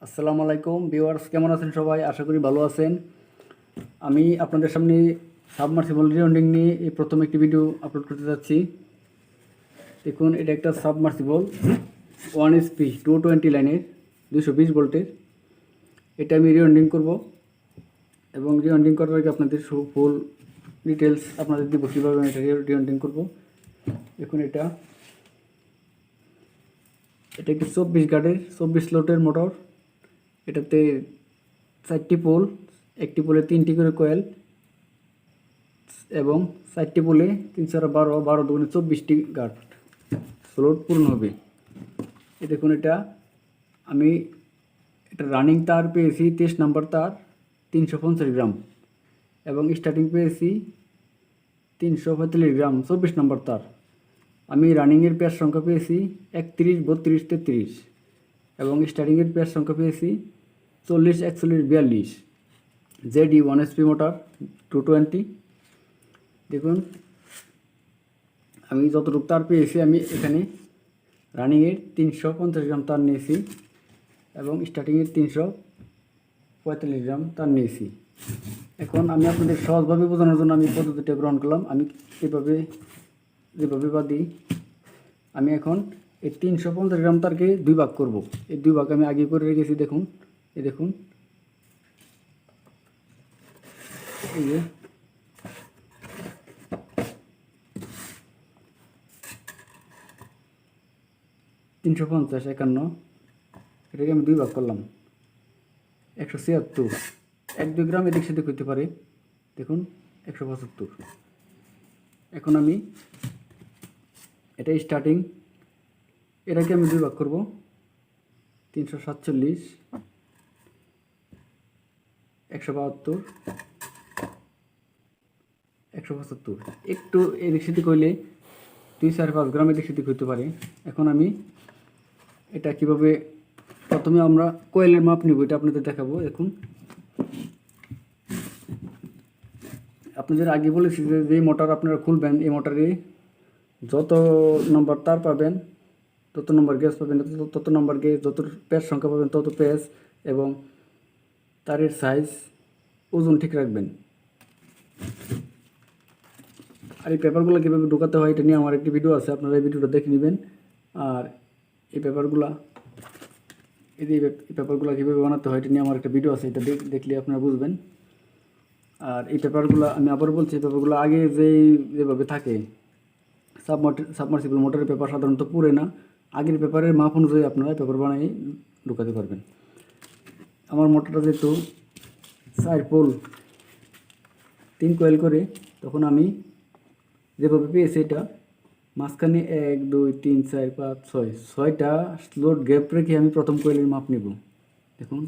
আসসালামু আলাইকুম ভিউয়ার্স, কেমন আছেন সবাই? আশা করি ভালো আছেন। আমি আপনাদের সামনে সাবমার্সিবল রিওন্ডিং নিয়ে এই প্রথম একটি ভিডিও আপলোড করতে যাচ্ছি। দেখুন, এটা একটা সাবমার্সিবল 1 HP 220 লাইনের 220 ভোল্টের। এটা আমি রিওন্ডিং করব এবং রিওন্ডিং করার আগে আপনাদের ফুল ডিটেলস আপনাদের দিব কীভাবে আমি এটা রিওন্ডিং করব। দেখুন, এটা একটি 24 গার্ডের 24 স্লটের মোটর। এটাতে 4টি পোল, একটি পোলে 3টি করে কয়েল এবং 4টি পোলে 3 4 12 12 দুগুণে 24টি গার্ড স্লট পূর্ণ হবে। দেখুন, আমি এটা রানিং তার পেয়েছি 23 নম্বর তার 350 গ্রাম এবং স্টার্টিং পেয়েছি 345 গ্রাম 24 নম্বর তার। আমি রানিংয়ের পেয়ার সংখ্যা পেয়েছি 31 32 33 এবং স্টার্টিংয়ের পেয়ার সংখ্যা পেয়েছি 40 41 42। ZE 1 HP motor 220। দেখুন, আমি যতটুকু তার পেয়েছি আমি এখানে রানিংয়ের 350 গ্রাম তার নিয়েছি এবং স্টার্টিংয়ের 345 গ্রাম তার নিয়েছি। এখন আমি আপনাদের সহজভাবে বোঝানোর জন্য আমি পদ্ধতিটা গ্রহণ করলাম। আমি যেভাবে বাঁধি, আমি এখন এই 350 গ্রাম তারকে 2 ভাগ করব। এই 2 ভাগ আমি আগে করে রেখেছি। দেখুন, দেখুন, এই যে 350 51 এটাকে আমি 2 ভাগ করলাম 176। 1-2 গ্রাম এদিক সেদিক হতে পারে। দেখুন, 175। এখন আমি এটা স্টার্টিং, এটাকে আমি 2 ভাগ করব 347 172 175। একটু এদিক সেদিক হইলে 2-4-5 গ্রাম এদিক সেদিক হতে পারে। এখন আমি এটা কিভাবে, প্রথমে আমরা কয়েলের মাপ নিব, এটা আপনাদের দেখাবো। দেখুন, আপনাদের আগে বলেছি যে মোটর আপনারা খুলবেন, এই মোটরে যত নম্বর তার পাবেন তত নম্বর গ্যাস পাবেন, তত নম্বর গ্যাস, যত পেজ সংখ্যা পাবেন তত পেজ, এবং তারের সাইজ ওজন ঠিক রাখবেন। আর এই পেপারগুলো কীভাবে ঢোকাতে হয় এটা নিয়ে আমার একটি ভিডিও আছে, আপনারা এই ভিডিওটা দেখে নেবেন। আর এই পেপারগুলো কীভাবে বানাতে হয় এটা নিয়ে আমার একটা ভিডিও আছে, এটা দেখলে আপনারা বুঝবেন। আর এই পেপারগুলো আমি আবার বলছি, এই পেপারগুলো আগে যেভাবে থাকে সাবমার্সিবল মোটরের পেপার সাধারণত পুড়ে না। আগের পেপারের মাপ অনুযায়ী আপনারা পেপার বানিয়ে ঢুকাতে পারবেন। আমার মোটরটা যেহেতু 4 পোল 3 কয়েল করে, তখন আমি যেভাবে পেয়েছি এটা মাঝখানে 1 2 3 4 5 6 6টা স্লট গ্যাপ রেখে আমি প্রথম কয়েলের মাপ নেব। দেখুন,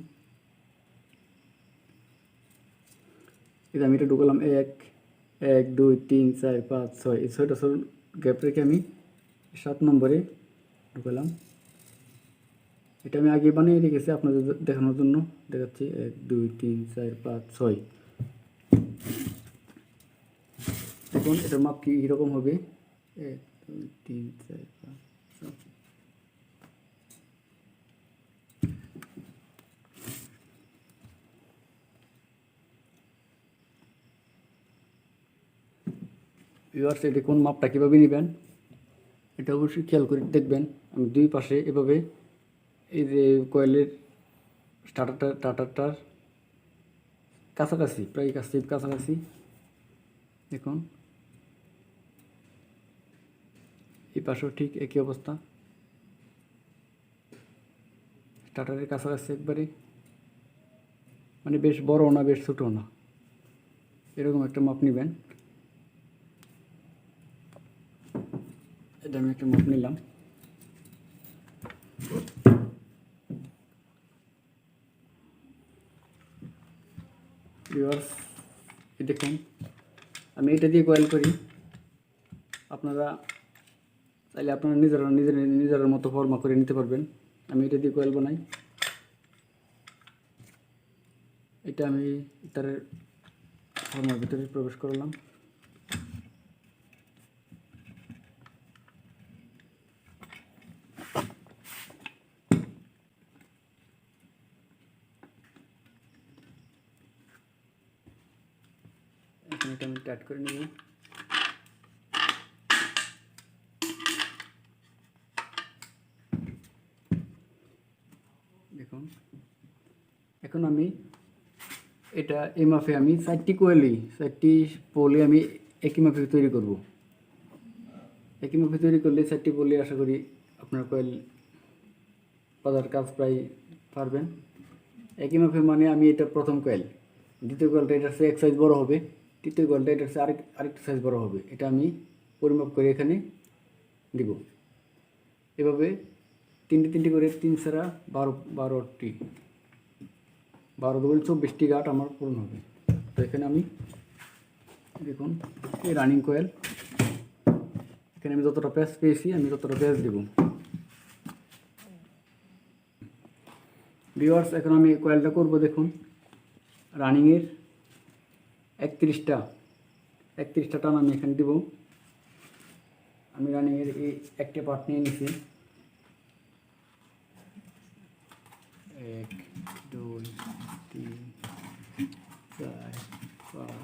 এটা আমি এটা ঢুকালাম 1 1 2 3 4 5 6, এই 6টা গ্যাপ রেখে আমি 7 নম্বরে ঢুকালাম। এটা আমি আগে বানিয়ে রেখেছি আপনাদের দেখানোর জন্য, দেখাচ্ছি। 1 2 3 4 5 6। দেখুন, এটার মাপ কি এরকম হবে। 1 2 3 4 5 6। ভিউয়ার্স, দেখুন মাপটা কীভাবে নেবেন এটা অবশ্যই খেয়াল করে দেখবেন। আমি 2 পাশে এভাবে এই যে কয়েলের স্টার্টারটার কাছাকাছি, প্রায় কাছাকাছি, দেখুন এই পাশেও ঠিক একই অবস্থা, স্টার্টারের কাছাকাছি একবারে, মানে বেশ বড় না বেশ ছোটো না, এরকম একটা মাপ নেবেন। এটা আমি একটা মাপ নিলাম। ভিউয়ার্স, দেখুন আমি এটা দিয়ে কয়েল করি। আপনারা চাইলে আপনারা নিজের মতো ফর্মা করে নিতে পারবেন। আমি এটা দিয়ে কয়েল বানাই। এটা আমি তারের ফর্মার ভিতরে প্রবেশ করলাম। এটা আমি টাইট করে নেব। দেখুন এখন আমি এটা এই মাপে আমি 4টি কোয়েলই 4টি পোলে আমি একই মাপে তৈরি করব। একই মাপে তৈরি করলে 4টি পোলে আশা করি আপনার কোয়েল বাঁধার কাজ প্রায় পারবেন। একই মাপে মানে আমি এটা প্রথম কোয়েল, দ্বিতীয় কোয়েলটা এটার চেয়ে এক সাইজ বড় হবে, তৃতীয় কোয়েলটা এটার চেয়ে আরেকটা সাইজ বড় হবে। এটা আমি পরিমাপ করে এখানে দিব। এভাবে 3টি করে 3 ছাড়া 12টি 12 দুগুণে 24টি গাঁট আমার পূরণ হবে। তো এখানে আমি দেখুন এই রানিং কোয়েল, এখানে আমি যতটা প্যাচ পেয়েছি আমি ততটা প্যাচ দেব। ভিউয়ার্স এখন আমি কোয়েলটা করব। দেখুন রানিংয়ের 31টা টান আমি এখানে দেব। আমি রানিংয়ের এই একটা পার্ট নিয়ে নিছি। 1 2 3 4 5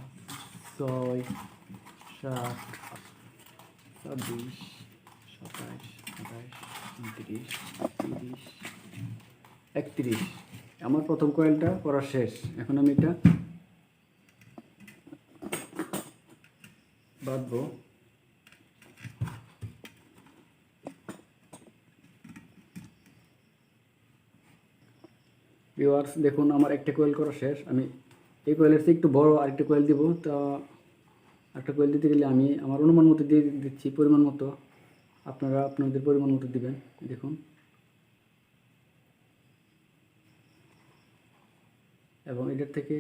6 7 26 27 28 29 30 31। আমার প্রথম কয়েলটা করা শেষ। এখন আমি এটা বাঁধবো। ভিউয়ার্স দেখুন আমার একটা কোয়েল করা শেষ। আমি এই কোয়েলের চেয়ে একটু বড় আরেকটা কোয়েল দিব। তা একটা কোয়েল দিতে গেলে আমি আমার অনুমান মতো দিয়ে দিচ্ছি, পরিমাণ মতো। আপনারা আপনাদের পরিমাণ মতো দিবেন। দেখুন এবং এটার থেকে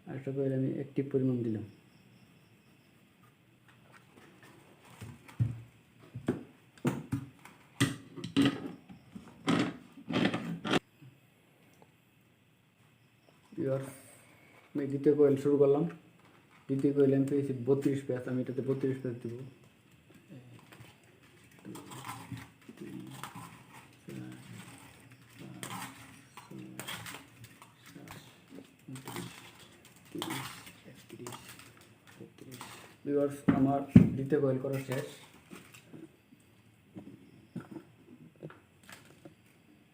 আরেকটা কোয়েল আমি একটি পরিমাণ দিলাম। আমি দ্বিতীয় কোয়েল শুরু করলাম। দ্বিতীয় কোয়েল আমি পেয়েছি 32 প্যাচ। আমি এটাতে 32 প্যাচ দেবো। 1 2 3 4 5 6 7 8 9 10 11 12 আমার দ্বিতীয় কোয়েল করা শেষ।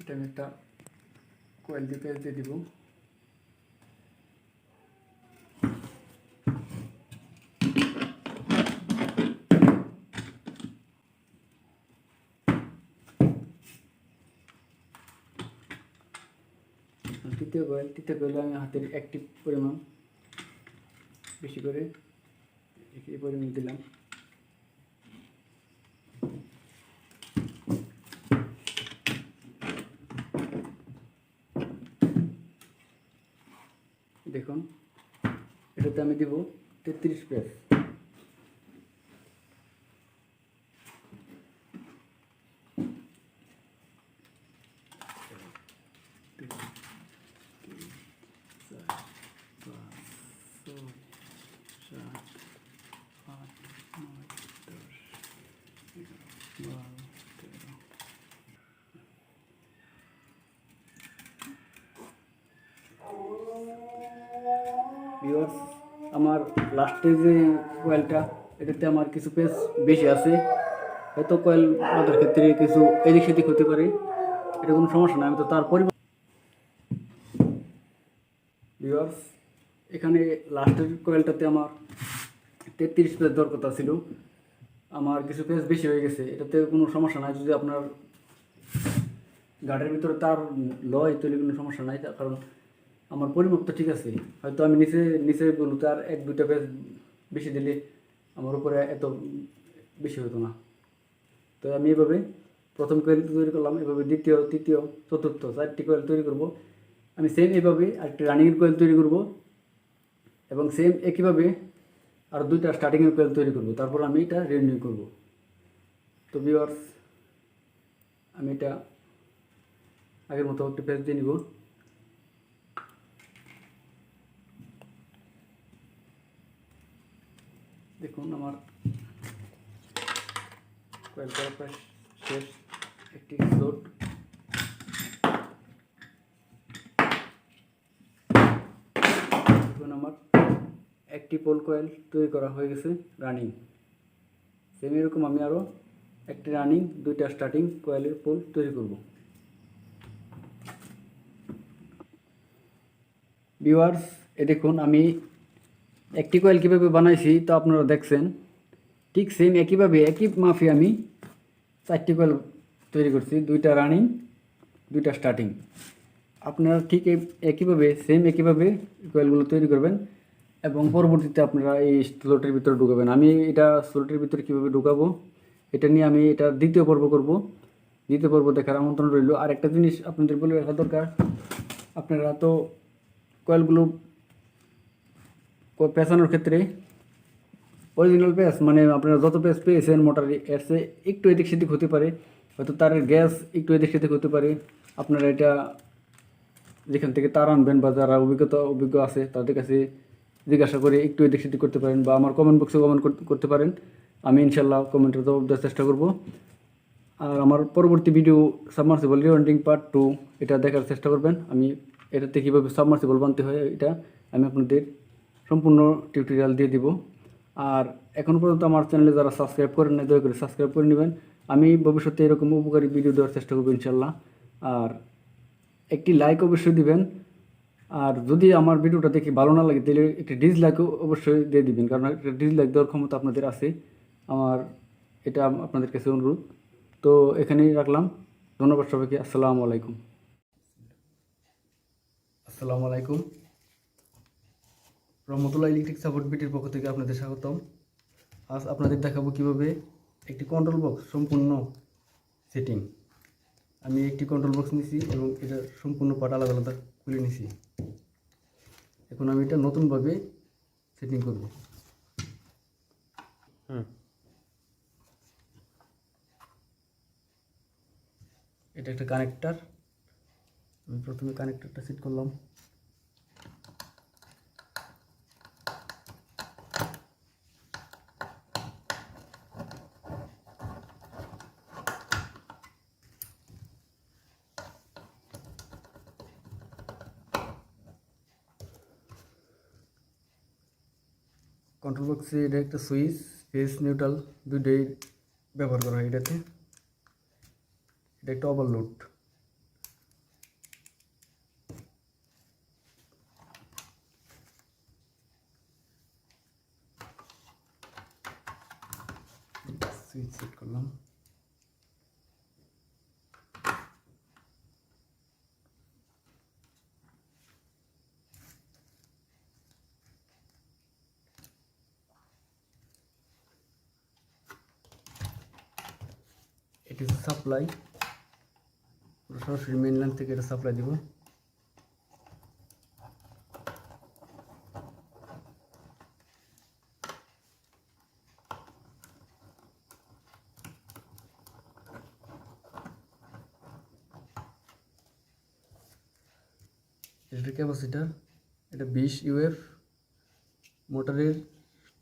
এটা আমি একটা কোয়েল দিয়ে প্যাচ দিয়ে দিব। তৃতীয় কোয়েলে আমি হাতের একটি পরিমাণ বেশি করে এই পরিমাণ দিলাম। দেখুন এটাতে আমি দিব 33 প্যাচ। ভিউয়ার্স আমার লাস্টে যে কোয়েলটা এটাতে আমার কিছু পেজ বেশি আছে, হয়তো কোয়েল বাঁধার ক্ষেত্রে কিছু এদিক সেদিক হতে পারে। এটা কোনো সমস্যা না, আমি তো তার পরিমাণ। ভিউয়ার্স এখানে লাস্টের কোয়েলটাতে আমার 33 পেজ দর কথা ছিল, আমার কিছু পেজ বেশি হয়ে গেছে। এটাতে কোনো সমস্যা নাই। যদি আপনার গাড়ির ভিতরে তার লয় তাহলে কোনো সমস্যা নাই, তার কারণ আমার পরিমাপ তো ঠিক আছে। হয়তো আমি নিচে বলতে আর 1 2টা পেজ বেশি দিলে আমার উপরে এত বেশি হতো না। তো আমি এভাবে প্রথম কোয়েল তৈরি করলাম, এভাবে দ্বিতীয় তৃতীয় চতুর্থ 4টি কোয়েল তৈরি করব। আমি সেম এইভাবে আরেকটি রানিংয়ের কোয়েল তৈরি করব এবং সেম একইভাবে আর 2টা স্টার্টিংয়ের কোয়েল তৈরি করব। তারপর আমি এটা রিনিউ করব। তো ভিউয়ার্স আমি এটা আগের মতো একটা পেজ দিয়ে নিব। দেখুন আমার কোয়েল করা প্রায় শেষ। একটি স্লোট দেখুন আমার একটি পোল কয়েল তৈরি করা হয়ে গেছে রানিং। সেম এরকম আমি আরও একটি রানিং 2টা স্টার্টিং কয়েলের পোল তৈরি করব। ভিউয়ার্স, দেখুন আমি একটি কয়েল কীভাবে বানাইছি তো আপনারা দেখছেন। ঠিক সেম একইভাবে একই মাফে আমি 4টি কয়েল তৈরি করছি, 2টা রানিং 2টা স্টার্টিং। আপনারা ঠিক একইভাবে একইভাবে কয়েলগুলো তৈরি করবেন এবং পরবর্তীতে আপনারা এই স্লটের ভিতরে ঢুকাবেন। আমি এটা স্লটের ভিতরে কীভাবে ঢুকাবো এটা নিয়ে আমি এটা দ্বিতীয় পর্ব করব। দ্বিতীয় পর্ব দেখার আমন্ত্রণ রইল। আর একটা জিনিস আপনাদের বলে রাখা দরকার, আপনারা তো কয়েলগুলো পেঁচানোর ক্ষেত্রে অরিজিনাল পেঁচ মানে আপনারা যত পেঁচ পেয়েছেন মোটরে এর চেয়ে একটু এদিক সেদিক হতে পারে, হয়তো তারের গ্যাস একটু এদিক সেদিক হতে পারে। আপনারা এটা যেখান থেকে তার আনবেন বা যারা অভিজ্ঞ আছে তাদের কাছে জিজ্ঞাসা করে একটু এদিক সেদিক করতে পারেন বা আমার কমেন্ট বক্সে কমেন্ট করতে পারেন। আমি ইনশাল্লাহ কমেন্টের জবাব দেওয়ার চেষ্টা করব। আর আমার পরবর্তী ভিডিও সাবমার্সিবল রিওয়াইন্ডিং পার্ট 2 এটা দেখার চেষ্টা করবেন। আমি এটাতে কীভাবে সাবমার্সিবল বানতে হয় এটা আমি আপনাদের সম্পূর্ণ টিউটোরিয়াল দিয়ে দিব। আর এখন পর্যন্ত আমার চ্যানেলে যারা সাবস্ক্রাইব করেন না দয়া করে সাবস্ক্রাইব করে নেবেন। আমি ভবিষ্যতে এরকম উপকারী ভিডিও দেওয়ার চেষ্টা করবো ইনশাল্লাহ। আর একটি লাইক অবশ্যই দিবেন। আর যদি আমার ভিডিওটা দেখে ভালো না লাগে তাহলে একটি ডিসলাইকও অবশ্যই দিয়ে দিবেন, কারণ একটা ডিসলাইক দেওয়ার ক্ষমতা আপনাদের আছে। আমার এটা আপনাদের কাছে অনুরোধ। তো এখানেই রাখলাম। ধন্যবাদ সবাইকে। আসসালামু আলাইকুম। আসসালামু আলাইকুম। রহমতুল্লাহ ইলেকট্রিক সাপোর্ট বিটির পক্ষ থেকে আপনাদের স্বাগতম। আজ আপনাদের দেখাবো কীভাবে একটি কন্ট্রোল বক্স সম্পূর্ণ সেটিং। আমি একটি কন্ট্রোল বক্স নিছি এবং এটা সম্পূর্ণ পার্ট আলাদা আলাদা খুলে নিছি। এখন আমি এটা নতুনভাবে সেটিং করব। এটা একটা কানেক্টার। আমি প্রথমে কানেক্টারটা সেট করলাম। কন্ট্রোল বক্সে এটা একটা সুইচ, ফেজ নিউট্রাল দুইটাই ব্যবহার করা হয় এটাতে। এটা একটা ওভারলোড। সুইচ সেট করলাম। এটা হচ্ছে সাপ্লাই, সরাসরি মেইন লাইন থেকে এটা সাপ্লাই দিব। এটা ক্যাপাসিটার, এটা 20 ইউএফ। মোটরের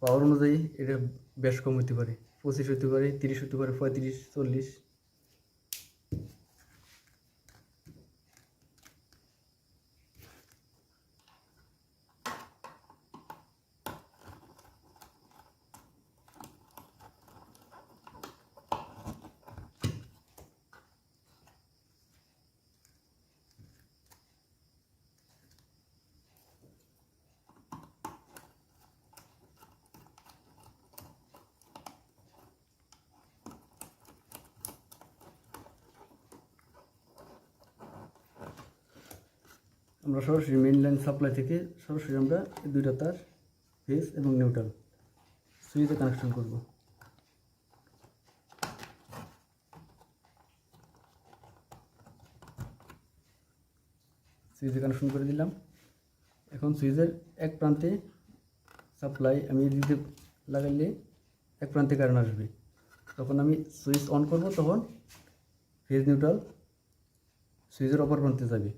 পাওয়ার অনুযায়ী এটা বেশ কম হতে পারে, 25 হতে পারে, 30 হতে পারে, 35, 40। আমরা সরাসরি মেইন লাইন সাপ্লাই থেকে সরাসরি আমরা দুইটা তার ফেজ এবং নিউট্রাল সুইচে কানেকশন করব। সুইচে কানেকশন করে দিলাম। এখন সুইচের এক প্রান্তে সাপ্লাই আমি দিতে লাগাইলে এক প্রান্তে কারেন্ট আসবে। তখন আমি সুইচ অন করব, তখন ফেজ নিউট্রাল সুইচের অপর প্রান্তে যাবে।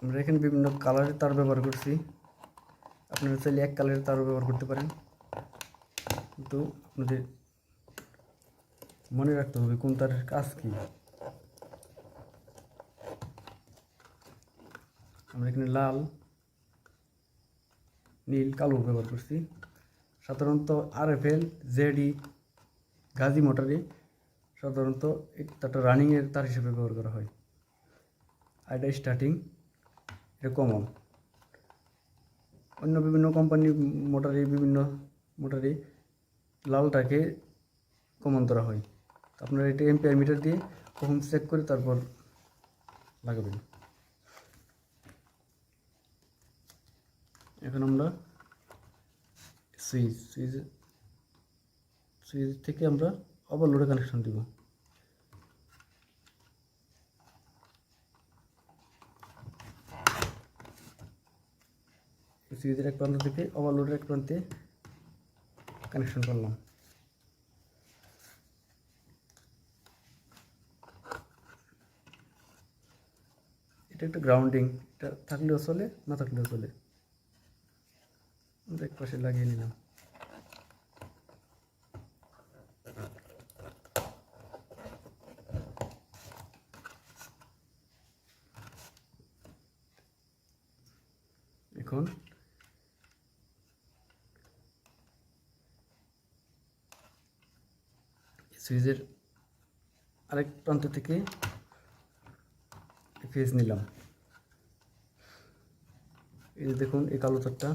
আমরা এখানে বিভিন্ন কালারের তার ব্যবহার করছি, আপনারা চাইলে এক কালারের তারও ব্যবহার করতে পারেন, কিন্তু আপনাদের মনে রাখতে হবে কোন তারের কাজ কী। আমরা এখানে লাল, নীল, কালো ব্যবহার করছি। সাধারণত RFL, ZE, গাজী মোটরে সাধারণত এই তারটা রানিংয়ের তার হিসেবে ব্যবহার করা হয়। আর এটা স্টার্টিং, এটা কমন। অন্য বিভিন্ন কোম্পানির বিভিন্ন মোটরে লালটাকে কমন ধরা হয়। আপনারা এটা এম্পিয়ার মিটার দিয়ে কখন চেক করে তারপর লাগাবেন। এখন আমরা সুইচ থেকে আমরা ওভারলোডে কানেকশন দিব। সুইচের এক প্রান্ত থেকে ওভারলোডের এক প্রান্তে কানেকশন করলাম। এটা একটা গ্রাউন্ডিং, এটা থাকলেও চলে, না থাকলেও চলে। এক পাশে লাগিয়ে নিলাম। এখন সুইচের আরেক প্রান্ত থেকে ফেজ নিলাম। এই যে দেখুন, এই কালো তারটা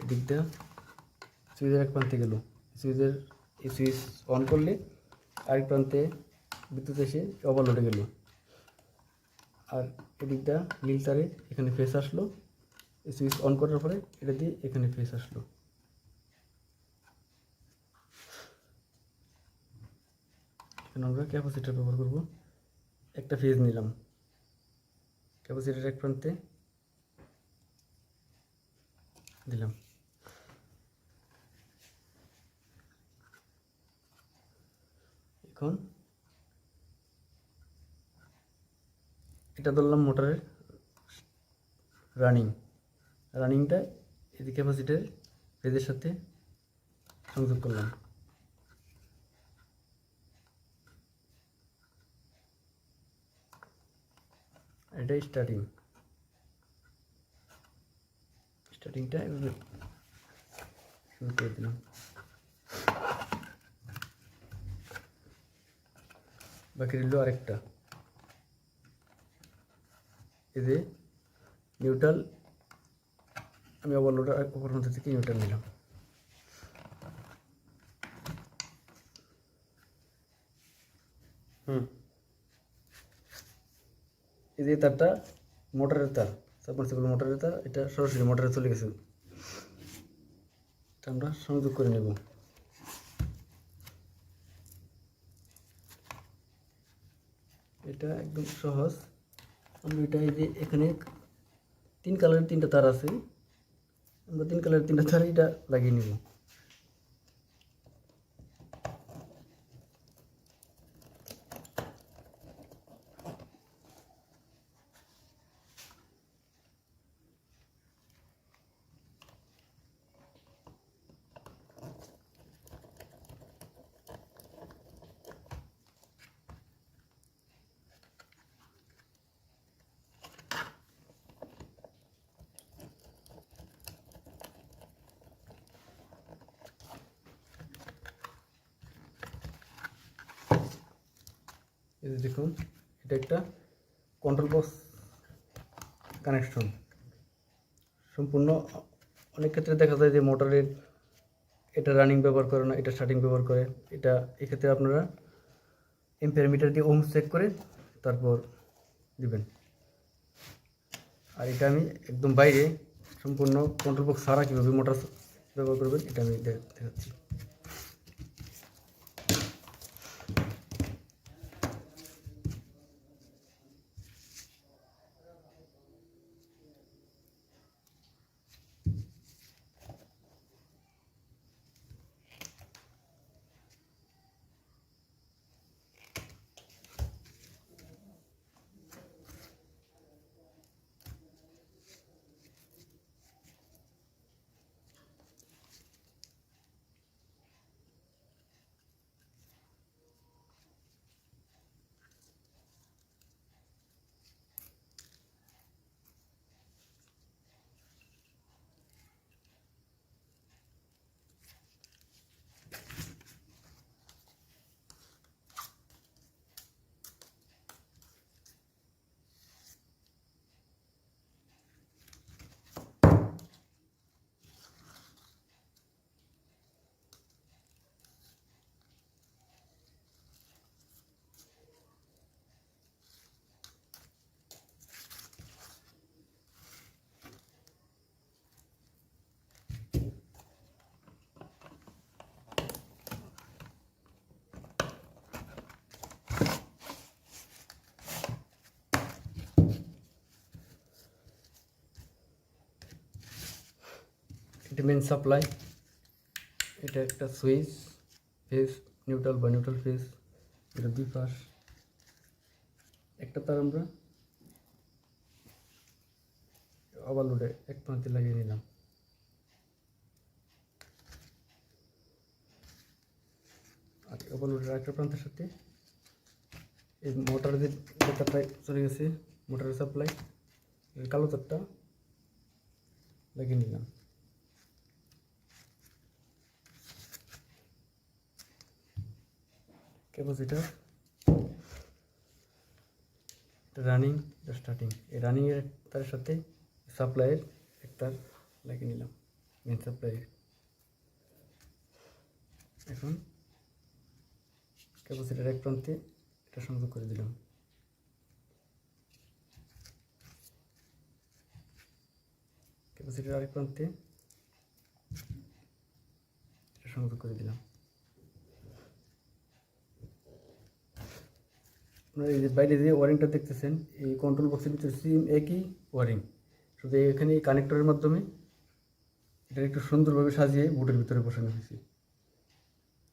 এদিকটা সুইচের এক প্রান্তে গেল। এই সুইচ অন করলে আরেক প্রান্তে বিদ্যুৎ এসে ওভারলোডে গেল। আর এদিকটা নীল তারে এখানে ফেস আসলো, এই সুইচ অন করার পরে এটা দিয়ে এখানে ফেস আসলো। এখন আমরা ক্যাপাসিটর ব্যবহার করব। একটা ফেজ নিলাম, ক্যাপাসিটর এক প্রান্তে দিলাম। এখন এটা ধরলাম মোটরের রানিংটা এদিকে ক্যাপাসিটর ফেজের সাথে সংযোগ করলাম। এটা স্টার্টিংটা এভাবে শুরু করে দিলাম। বাকি রইল আরেকটা, এই যে নিউট্রাল, আমি ওভারলোডের উপর মধ্যে থেকে নিউট্রাল নিলাম। এই যে তারটা মোটরের তার, সাবমার্সিবল মোটরের তার, এটা সরাসরি মোটরে চলে গেছে। এটা আমরা সংযোগ করে নেব। এটা একদম সহজ। আমরা এটা এই যে এখানে 3 কালারের 3টা তার আছে, আমরা 3 কালারের 3টা তার এটা লাগিয়ে নেব। এই যে দেখুন, এটা একটা কন্ট্রোল বক্স কানেকশন। সম্পূর্ণ অনেক ক্ষেত্রে দেখা যায় যে মোটরের এটা রানিং ব্যবহার করে না, এটা স্টার্টিং ব্যবহার করে। এটা এক্ষেত্রে আপনারা এম্পিয়ার মিটার দিয়ে ওহম চেক করে তারপর দিবেন। আর এটা আমি একদম বাইরে সম্পূর্ণ কন্ট্রোল বক্স ছাড়া কীভাবে মোটর ব্যবহার করবেন এটা আমি দেখাচ্ছি। এটা মেন সাপ্লাই, এটা একটা সুইচ, ফেজ নিউট্রাল বা নিউট্রাল ফেজ, এটা দুই পাশ। একটা তার আমরা ওভারলোডে এক প্রান্তে লাগিয়ে নিলাম। আর ওভারলোডের একটা প্রান্তের সাথে এই মোটরের যে তারটা চলে গেছে, মোটরের সাপ্লাই, কালো তারটা লাগিয়ে নিলাম। Capacitor, running, starting. এই রানিংয়ের তার সাথে সাপ্লাইয়ের এক তার লাগিয়ে নিলাম, মেন সাপ্লাইয়ের। এখন ক্যাপাসিটার এক প্রান্তে এটা সংযোগ করে দিলাম। ক্যাপাসিটার আরেক প্রান্তে এটা সংযোগ করে দিলাম। আপনারা এই যে বাইরে যে ওয়ারিংটা দেখতেছেন, এই কন্ট্রোল বক্সের ভিতরে সেম একই ওয়ারিং, শুধু এখানে এই কানেক্টরের মাধ্যমে এটা একটু সুন্দরভাবে সাজিয়ে বোর্ডের ভিতরে বসানো হয়েছে।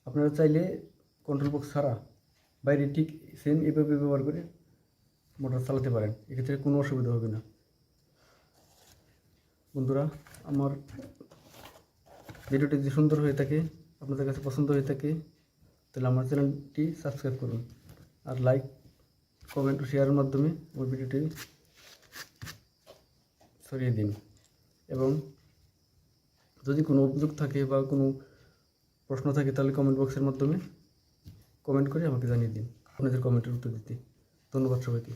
আপনারা চাইলে কন্ট্রোল বক্স ছাড়া বাইরে ঠিক সেম এভাবে ব্যবহার করে মোটর চালাতে পারেন, এক্ষেত্রে কোনো অসুবিধা হবে না। বন্ধুরা, আমার ভিডিওটি যদি সুন্দর হয়ে থাকে, আপনাদের কাছে পছন্দ হয়ে থাকে, তাহলে আমার চ্যানেলটি সাবস্ক্রাইব করুন, আর লাইক, কমেন্ট ও শেয়ারের মাধ্যমে আমার ভিডিওটি ছড়িয়ে দিন। এবং যদি কোনো অভিযোগ থাকে বা কোনো প্রশ্ন থাকে, তাহলে কমেন্ট বক্সের মাধ্যমে কমেন্ট করে আমাকে জানিয়ে দিন, আপনাদের কমেন্টের উত্তর দিতে। ধন্যবাদ সবাইকে।